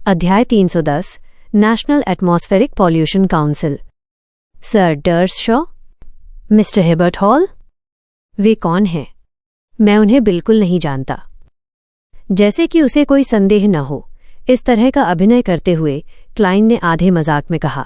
अध्याय 310 national atmospheric pollution council. Sir Dershaw, mister Hibbert Hall, वे कौन हैं? मैं उन्हें बिल्कुल नहीं जानता। जैसे कि उसे कोई संदेह न हो, इस तरह का अभिनय करते हुए क्लाइन ने आधे मजाक में कहा,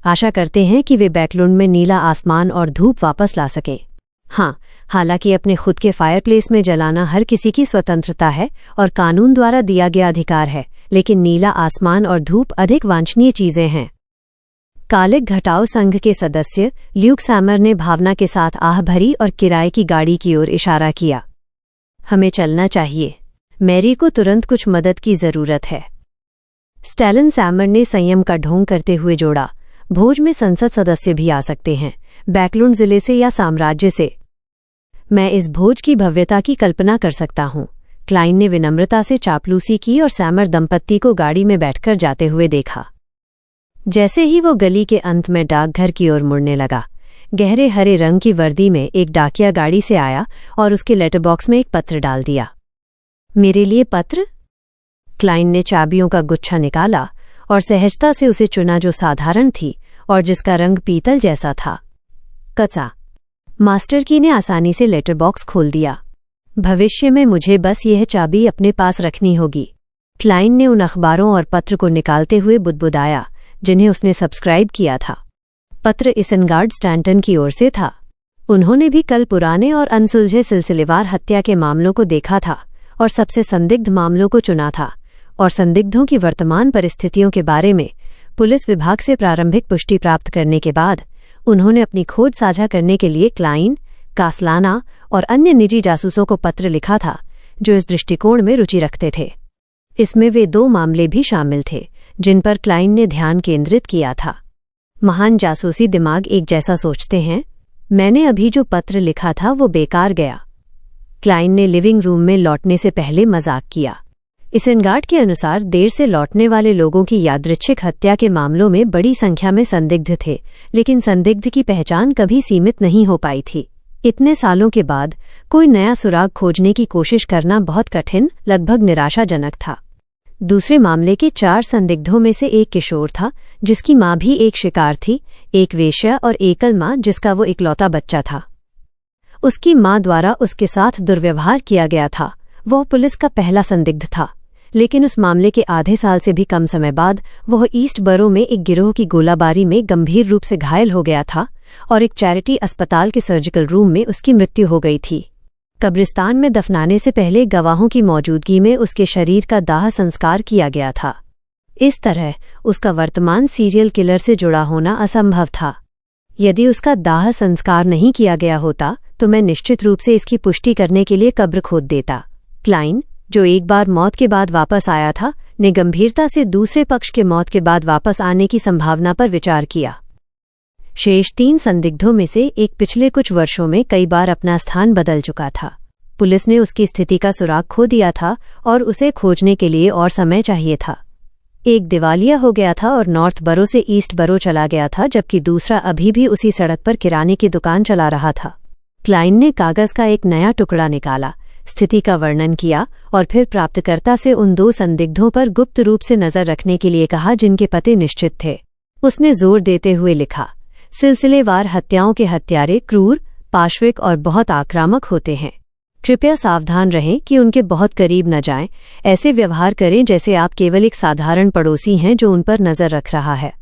आशा करते हैं कि वे बैकलुंड में नीला आसमान और धूप वापस ला सकें। हाँ, हालांकि अपने खुद के फायरप्लेस में जलाना हर किसी की स्वतंत्रता है और कानून द्वारा दिया गया अधिकार है, लेकिन नीला आसमान और धूप अधिक वांछनीय चीजें हैं। कालिक घटाओ संघ के सदस्य ल्यूक सैमर ने भावना के साथ आह भरी और किराए की गाड़ी की ओर इशारा किया। हमें चलना चाहिए, मैरी को तुरंत कुछ मदद की जरूरत है। स्टैलन सैमर ने संयम का ढोंग करते हुए जोड़ा, भोज में संसद सदस्य भी आ सकते हैं, बैकलुंड जिले से या साम्राज्य से। मैं इस भोज की भव्यता की कल्पना कर सकता हूं। क्लाइन ने विनम्रता से चापलूसी की और सैमर दंपत्ति को गाड़ी में बैठकर जाते हुए देखा। जैसे ही वो गली के अंत में डाकघर की ओर मुड़ने लगा, गहरे हरे रंग की वर्दी में एक डाकिया गाड़ी से आया और उसके लेटर बॉक्स में एक पत्र डाल दिया। मेरे लिए पत्र? क्लाइन ने चाबियों का गुच्छा निकाला और सहजता से उसे चुना जो साधारण थी और जिसका रंग पीतल जैसा था। कचा। मास्टर की ने आसानी से लेटर बॉक्स खोल दिया। भविष्य में मुझे बस यह चाबी अपने पास रखनी होगी। क्लाइन ने उन अखबारों और पत्र को निकालते हुए बुदबुदाया जिन्हें उसने सब्सक्राइब किया था। पत्र इसनगार्ड स्टैंटन की ओर से था। उन्होंने भी कल पुराने और अनसुलझे सिलसिलेवार हत्या के मामलों को देखा था और सबसे संदिग्ध मामलों को चुना था और संदिग्धों की वर्तमान परिस्थितियों के बारे में पुलिस विभाग से प्रारंभिक पुष्टि प्राप्त करने के बाद उन्होंने अपनी खोज साझा करने के लिए क्लाइन, कास्लाना और अन्य निजी जासूसों को पत्र लिखा था जो इस दृष्टिकोण में रुचि रखते थे। इसमें वे 2 मामले भी शामिल थे जिन पर क्लाइन ने ध्यान केंद्रित किया था। महान जासूसी दिमाग एक जैसा सोचते हैं। मैंने अभी जो पत्र लिखा था वो बेकार गया। क्लाइन ने लिविंग रूम में लौटने से पहले मजाक किया। इसनगार्ड के अनुसार देर से लौटने वाले लोगों की यादृच्छिक हत्या के मामलों में बड़ी संख्या में संदिग्ध थे, लेकिन संदिग्ध की पहचान कभी सीमित नहीं हो पाई थी। इतने सालों के बाद कोई नया सुराग खोजने की कोशिश करना बहुत कठिन, लगभग निराशाजनक था। दूसरे मामले के 4 संदिग्धों में से एक किशोर था जिसकी मां भी एक शिकार थी, एक वेश्या और एकल मां जिसका वो इकलौता बच्चा था। उसकी मां द्वारा उसके साथ दुर्व्यवहार किया गया था। वह पुलिस का पहला संदिग्ध था, लेकिन उस मामले के आधे साल से भी कम समय बाद वह ईस्ट बरो में एक गिरोह की गोलाबारी में गंभीर रूप से घायल हो गया था और एक चैरिटी अस्पताल के सर्जिकल रूम में उसकी मृत्यु हो गई थी। कब्रिस्तान में दफनाने से पहले गवाहों की मौजूदगी में उसके शरीर का दाह संस्कार किया गया था। इस तरह उसका वर्तमान सीरियल किलर से जुड़ा होना असंभव था। यदि उसका दाह संस्कार नहीं किया गया होता तो मैं निश्चित रूप से इसकी पुष्टि करने के लिए कब्र खोद देता। क्लाइन, जो एक बार मौत के बाद वापस आया था, ने गंभीरता से दूसरे पक्ष के मौत के बाद वापस आने की संभावना पर विचार किया। शेष 3 संदिग्धों में से एक पिछले कुछ वर्षों में कई बार अपना स्थान बदल चुका था। पुलिस ने उसकी स्थिति का सुराग खो दिया था और उसे खोजने के लिए और समय चाहिए था। एक दिवालिया हो गया था और नॉर्थ बरो से ईस्ट बरो चला गया था, जबकि दूसरा अभी भी उसी सड़क पर किराने की दुकान चला रहा था। क्लाइन ने कागज का एक नया टुकड़ा निकाला, स्थिति का वर्णन किया और फिर प्राप्तकर्ता से उन 2 संदिग्धों पर गुप्त रूप से नजर रखने के लिए कहा जिनके पते निश्चित थे। उसने जोर देते हुए लिखा, सिलसिलेवार हत्याओं के हत्यारे क्रूर, पाशविक और बहुत आक्रामक होते हैं। कृपया सावधान रहें कि उनके बहुत करीब न जाएं। ऐसे व्यवहार करें जैसे आप केवल एक साधारण पड़ोसी हैं जो उन पर नजर रख रहा है।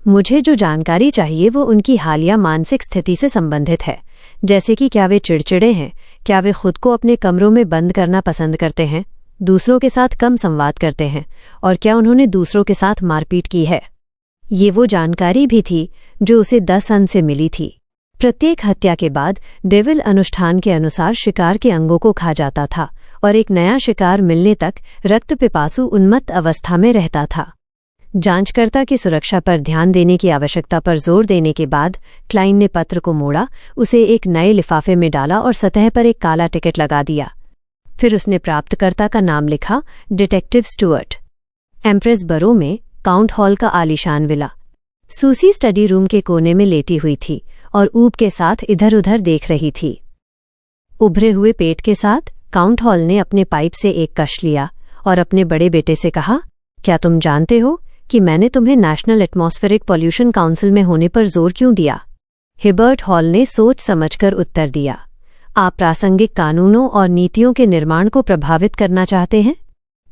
मुझे जो जानकारी चाहिए वो उनकी हालिया मानसिक स्थिति से संबंधित है, जैसे कि क्या वे चिड़चिड़े हैं, क्या वे खुद को अपने कमरों में बंद करना पसंद करते हैं, दूसरों के साथ कम संवाद करते हैं और क्या उन्होंने दूसरों के साथ मारपीट की है। ये वो जानकारी भी थी जो उसे 10 अंक से मिली थी। प्रत्येक हत्या के बाद डेविल अनुष्ठान के अनुसार शिकार के अंगों को खा जाता था और एक नया शिकार मिलने तक रक्त पिपासु उन्मत्त अवस्था में रहता था। जांचकर्ता की सुरक्षा पर ध्यान देने की आवश्यकता पर जोर देने के बाद क्लाइन ने पत्र को मोड़ा, उसे एक नए लिफाफे में डाला और सतह पर एक काला टिकट लगा दिया। फिर उसने प्राप्तकर्ता का नाम लिखा, डिटेक्टिव स्टुअर्ट, एम्प्रेस बरो में काउंट हॉल का आलीशान विला। सूसी स्टडी रूम के कोने में लेटी हुई थी और ऊब के साथ इधर उधर देख रही थी। उभरे हुए पेट के साथ काउंट हॉल ने अपने पाइप से एक कश लिया और अपने बड़े बेटे से कहा, क्या तुम जानते हो कि मैंने तुम्हें नेशनल एटमॉस्फेरिक पॉल्यूशन काउंसिल में होने पर जोर क्यों दिया? हिबर्ट हॉल ने सोच समझकर उत्तर दिया। आप प्रासंगिक कानूनों और नीतियों के निर्माण को प्रभावित करना चाहते हैं?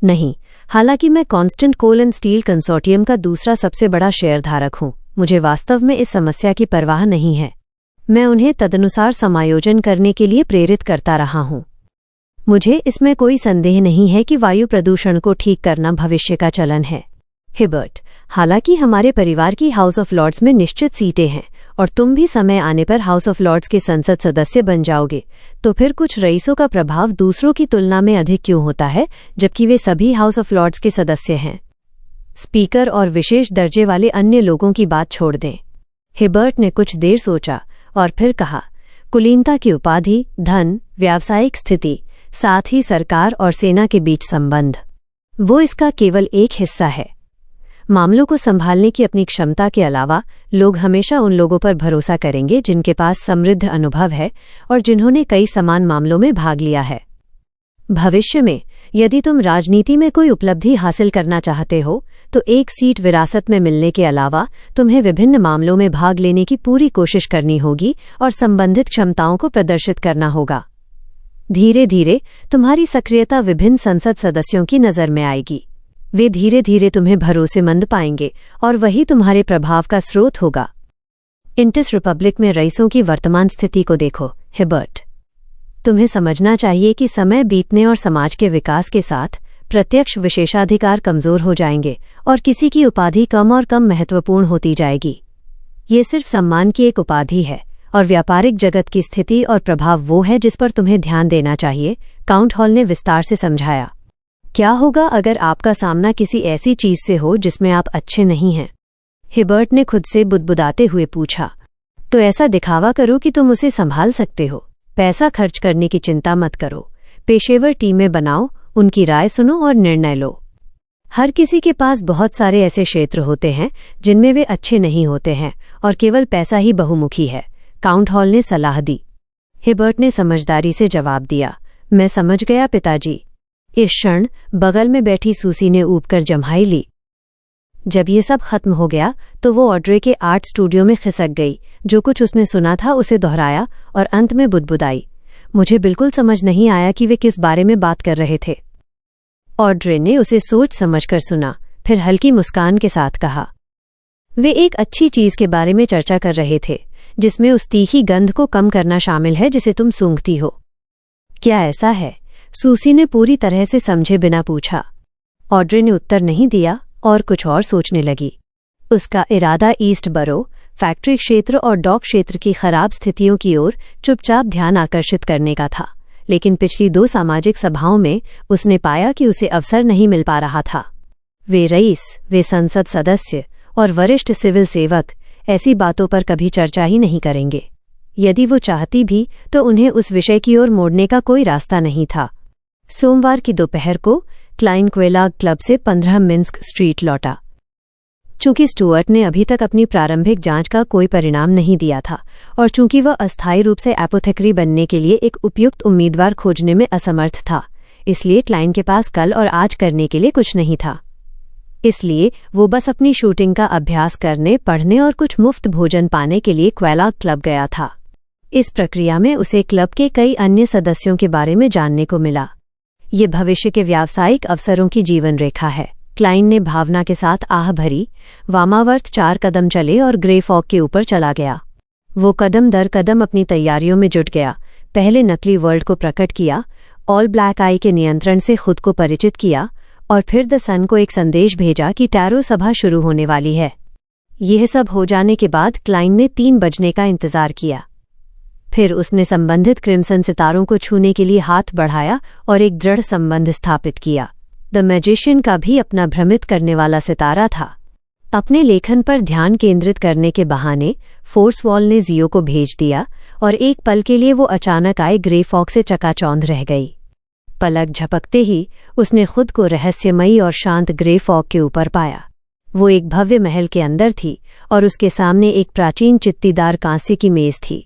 नहीं, हालांकि मैं constant coal and steel consortium का दूसरा सबसे बड़ा शेयरधारक हूं, मुझे वास्तव में इस समस्या की परवाह नहीं है। मैं उन्हें तदनुसार समायोजन करने के लिए प्रेरित करता रहा हूं। मुझे इसमें कोई संदेह नहीं है कि वायु प्रदूषण को ठीक करना भविष्य का चलन है। हिबर्ट, हालांकि हमारे परिवार की हाउस ऑफ लॉर्ड्स में निश्चित सीटें हैं और तुम भी समय आने पर हाउस ऑफ लॉर्ड्स के संसद सदस्य बन जाओगे, तो फिर कुछ रईसों का प्रभाव दूसरों की तुलना में अधिक क्यों होता है, जबकि वे सभी हाउस ऑफ लॉर्ड्स के सदस्य हैं? स्पीकर और विशेष दर्जे वाले अन्य लोगों की बात छोड़ दें। हिबर्ट ने कुछ देर सोचा और फिर कहा, कुलीनता की उपाधि, धन, व्यावसायिक स्थिति, साथ ही सरकार और सेना के बीच संबंध, वो इसका केवल एक हिस्सा है। मामलों को संभालने की अपनी क्षमता के अलावा लोग हमेशा उन लोगों पर भरोसा करेंगे जिनके पास समृद्ध अनुभव है और जिन्होंने कई समान मामलों में भाग लिया है। भविष्य में यदि तुम राजनीति में कोई उपलब्धि हासिल करना चाहते हो तो एक सीट विरासत में मिलने के अलावा तुम्हें विभिन्न मामलों में भाग लेने की पूरी कोशिश करनी होगी और संबंधित क्षमताओं को प्रदर्शित करना होगा। धीरे धीरे तुम्हारी सक्रियता विभिन्न संसद सदस्यों की नज़र में आएगी। वे धीरे धीरे तुम्हें भरोसेमंद पाएंगे और वही तुम्हारे प्रभाव का स्रोत होगा। इंटिस रिपब्लिक में रईसों की वर्तमान स्थिति को देखो। हिबर्ट, तुम्हें समझना चाहिए कि समय बीतने और समाज के विकास के साथ प्रत्यक्ष विशेषाधिकार कमजोर हो जाएंगे और किसी की उपाधि कम और कम महत्वपूर्ण होती जाएगी। ये सिर्फ सम्मान की एक उपाधि है और व्यापारिक जगत की स्थिति और प्रभाव वो है जिस पर तुम्हें ध्यान देना चाहिए, काउंट हॉल ने विस्तार से समझाया। क्या होगा अगर आपका सामना किसी ऐसी चीज से हो जिसमें आप अच्छे नहीं हैं? हिबर्ट ने खुद से बुदबुदाते हुए पूछा। तो ऐसा दिखावा करो कि तुम उसे संभाल सकते हो। पैसा खर्च करने की चिंता मत करो। पेशेवर टीमें बनाओ, उनकी राय सुनो और निर्णय लो। हर किसी के पास बहुत सारे ऐसे क्षेत्र होते हैं जिनमें वे अच्छे नहीं होते हैं और केवल पैसा ही बहुमुखी है, काउंट हॉल ने सलाह दी। हिबर्ट ने समझदारी से जवाब दिया, मैं समझ गया पिताजी। इस क्षण बगल में बैठी सूसी ने ऊबकर जम्हाई ली। जब ये सब खत्म हो गया तो वो ऑड्रे के आर्ट स्टूडियो में खिसक गई। जो कुछ उसने सुना था उसे दोहराया और अंत में बुदबुदाई, मुझे बिल्कुल समझ नहीं आया कि वे किस बारे में बात कर रहे थे। ऑड्रे ने उसे सोच समझकर सुना, फिर हल्की मुस्कान के साथ कहा, वे एक अच्छी चीज के बारे में चर्चा कर रहे थे जिसमें उस तीखी गंध को कम करना शामिल है जिसे तुम सूंघती हो। क्या ऐसा है? सूसी ने पूरी तरह से समझे बिना पूछा। ऑड्रे ने उत्तर नहीं दिया और कुछ और सोचने लगी। उसका इरादा ईस्ट बरो, फैक्ट्री क्षेत्र और डॉक क्षेत्र की खराब स्थितियों की ओर चुपचाप ध्यान आकर्षित करने का था, लेकिन पिछली 2 सामाजिक सभाओं में उसने पाया कि उसे अवसर नहीं मिल पा रहा था। वे रईस, वे संसद सदस्य और वरिष्ठ सिविल सेवक ऐसी बातों पर कभी चर्चा ही नहीं करेंगे। यदि वो चाहती भी तो उन्हें उस विषय की ओर मोड़ने का कोई रास्ता नहीं था। सोमवार की दोपहर को क्लाइन क्वेलाग क्लब से 15 मिन्स्क स्ट्रीट लौटा। चूंकि स्टुअर्ट ने अभी तक अपनी प्रारंभिक जांच का कोई परिणाम नहीं दिया था और चूंकि वह अस्थायी रूप से एपोथेकरी बनने के लिए एक उपयुक्त उम्मीदवार खोजने में असमर्थ था, इसलिए क्लाइन के पास कल और आज करने के लिए कुछ नहीं था। इसलिए वो बस अपनी शूटिंग का अभ्यास करने, पढ़ने और कुछ मुफ्त भोजन पाने के लिए क्वेलाग क्लब गया था। इस प्रक्रिया में उसे क्लब के कई अन्य सदस्यों के बारे में जानने को मिला। ये भविष्य के व्यावसायिक अवसरों की जीवन रेखा है। क्लाइन ने भावना के साथ आह भरी, वामावर्त 4 कदम चले और ग्रे फॉग के ऊपर चला गया। वो कदम दर कदम अपनी तैयारियों में जुट गया। पहले नकली वर्ल्ड को प्रकट किया, ऑल ब्लैक आई के नियंत्रण से खुद को परिचित किया और फिर द सन को एक संदेश भेजा कि टैरो सभा शुरू होने वाली है। यह सब हो जाने के बाद क्लाइन ने 3 बजने का इंतजार किया। फिर उसने संबंधित क्रिम्सन सितारों को छूने के लिए हाथ बढ़ाया और एक दृढ़ संबंध स्थापित किया। द मैजिशियन का भी अपना भ्रमित करने वाला सितारा था। अपने लेखन पर ध्यान केंद्रित करने के बहाने फोर्स वॉल ने जियो को भेज दिया और एक पल के लिए वो अचानक आए ग्रे फॉग से चकाचौंध रह गई। पलक झपकते ही उसने खुद को रहस्यमयी और शांत ग्रे फॉग के ऊपर पाया। वो एक भव्य महल के अंदर थी और उसके सामने एक प्राचीन चित्तीदार कांसे की मेज थी।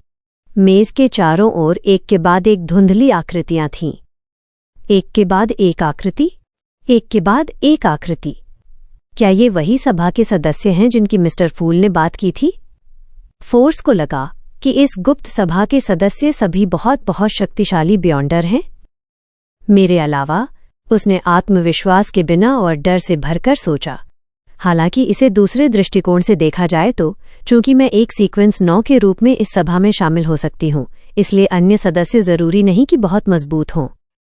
मेज के चारों ओर एक के बाद एक धुंधली आकृतियां थीं। एक के बाद एक आकृति, एक के बाद एक आकृति। क्या ये वही सभा के सदस्य हैं जिनकी मिस्टर फूल ने बात की थी? फोर्स को लगा कि इस गुप्त सभा के सदस्य सभी बहुत बहुत शक्तिशाली बियॉन्डर हैं। मेरे अलावा उसने आत्मविश्वास के बिना और डर से भरकर सोचा। हालांकि इसे दूसरे दृष्टिकोण से देखा जाए तो चूंकि मैं एक सीक्वेंस 9 के रूप में इस सभा में शामिल हो सकती हूं, इसलिए अन्य सदस्य जरूरी नहीं कि बहुत मजबूत हों।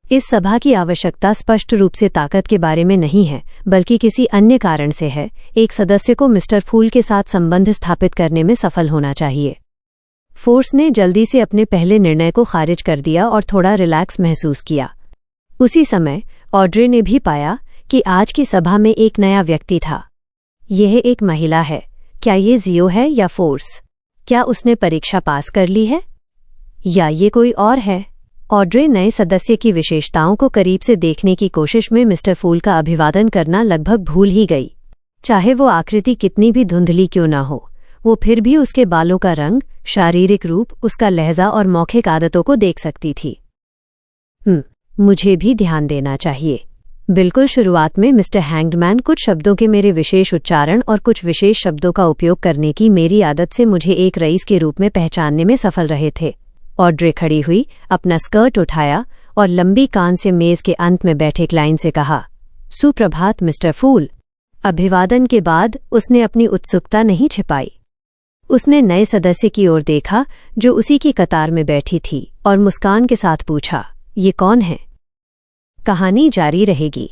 इस सभा की आवश्यकता स्पष्ट रूप से ताकत के बारे में नहीं है, बल्कि किसी अन्य कारण से है। एक सदस्य को मिस्टर फूल के साथ संबंध स्थापित करने में सफल होना चाहिए। फोर्स ने जल्दी से अपने पहले निर्णय को खारिज कर दिया और थोड़ा रिलैक्स महसूस किया। उसी समय ऑड्रे ने भी पाया कि आज की सभा में एक नया व्यक्ति था। यह एक महिला है। क्या ये जियो है या फोर्स? क्या उसने परीक्षा पास कर ली है या ये कोई और है? ऑड्रे नए सदस्य की विशेषताओं को करीब से देखने की कोशिश में मिस्टर फूल का अभिवादन करना लगभग भूल ही गई। चाहे वो आकृति कितनी भी धुंधली क्यों न हो, वो फिर भी उसके बालों का रंग, शारीरिक रूप, उसका लहजा और मौखिक आदतों को देख सकती थी। मुझे भी ध्यान देना चाहिए। बिल्कुल शुरुआत में मिस्टर हैंग्डमैन कुछ शब्दों के मेरे विशेष उच्चारण और कुछ विशेष शब्दों का उपयोग करने की मेरी आदत से मुझे एक रईस के रूप में पहचानने में सफल रहे थे। ऑड्रे खड़ी हुई, अपना स्कर्ट उठाया और लंबी कान से मेज के अंत में बैठे क्लाइंट से कहा, सुप्रभात मिस्टर फूल। अभिवादन के बाद उसने अपनी उत्सुकता नहीं छिपाई। उसने नए सदस्य की ओर देखा जो उसी की कतार में बैठी थी और मुस्कान के साथ पूछा, ये कौन है? कहानी जारी रहेगी।